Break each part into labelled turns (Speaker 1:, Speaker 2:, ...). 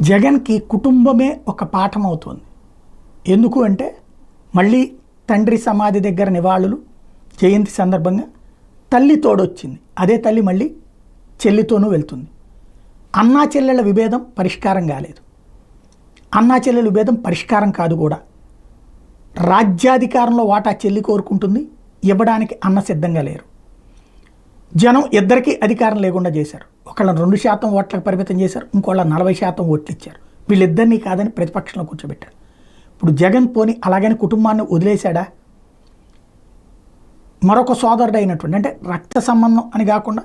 Speaker 1: జగన్కి కుటుంబమే ఒక పాఠం అవుతుంది. ఎందుకు అంటే మళ్ళీ తండ్రి సమాధి దగ్గర నివాళులు జయంతి సందర్భంగా తల్లి తోడొచ్చింది. అదే తల్లి మళ్ళీ చెల్లితోనూ వెళ్తుంది. అన్నా చెల్లెళ్ళ విభేదం పరిష్కారం కాలేదు. అన్నా చెల్లెల విభేదం పరిష్కారం కాదు కూడా. రాజ్యాధికారంలో వాటా చెల్లి కోరుకుంటుంది, ఇవ్వడానికి అన్న సిద్ధంగా లేరు. జనం ఇద్దరికీ అధికారం లేకుండా చేశారు. ఒకళ్ళని 2% ఓట్లకు పరిమితం చేశారు, ఇంకోళ్ళ 40% ఓట్లు ఇచ్చారు. వీళ్ళిద్దరినీ కాదని ప్రతిపక్షంలో కూర్చోబెట్టారు. ఇప్పుడు జగన్ పోని అలాగని కుటుంబాన్ని వదిలేశాడా? మరొక సోదరుడైనటువంటి, అంటే రక్త సంబంధం అని కాకుండా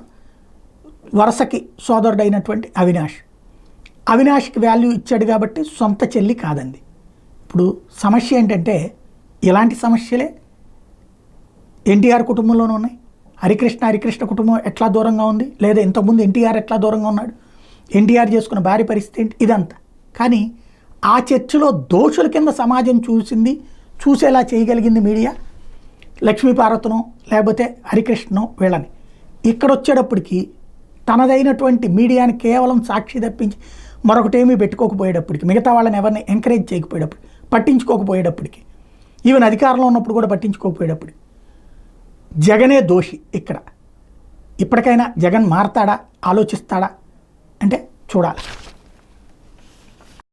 Speaker 1: వరుసకి సోదరుడైనటువంటి అవినాష్కి వాల్యూ ఇచ్చాడు కాబట్టి సొంత చెల్లి కాదండి. ఇప్పుడు సమస్య ఏంటంటే ఇలాంటి సమస్యలే ఎన్టీఆర్ కుటుంబంలోనూ ఉన్నాయి. హరికృష్ణ కుటుంబం ఎట్లా దూరంగా ఉంది, లేదా ఇంతకుముందు ఎన్టీఆర్ ఎట్లా దూరంగా ఉన్నాడు, ఎన్టీఆర్ చేసుకున్న భార్య పరిస్థితి ఏంటి, ఇదంతా. కానీ ఆ చర్చలో దోషుల కింద సమాజం చూసేలా చేయగలిగింది మీడియా, లక్ష్మీపార్వతనో లేకపోతే హరికృష్ణనో వీళ్ళని. ఇక్కడ వచ్చేటప్పటికి తనదైనటువంటి మీడియాని కేవలం సాక్షి తప్పించి మరొకటేమీ పెట్టుకోకపోయేటప్పటికి, మిగతా వాళ్ళని ఎవరిని ఎంకరేజ్ చేయకపోయేటప్పుడు, పట్టించుకోకపోయేటప్పటికి, ఈవెన్ అధికారంలో ఉన్నప్పుడు కూడా పట్టించుకోకపోయేటప్పటికి జగనే దోషి ఇక్కడ. ఇప్పటికైనా జగన్ మారతాడా, ఆలోచిస్తాడా అంటే చూడాలి.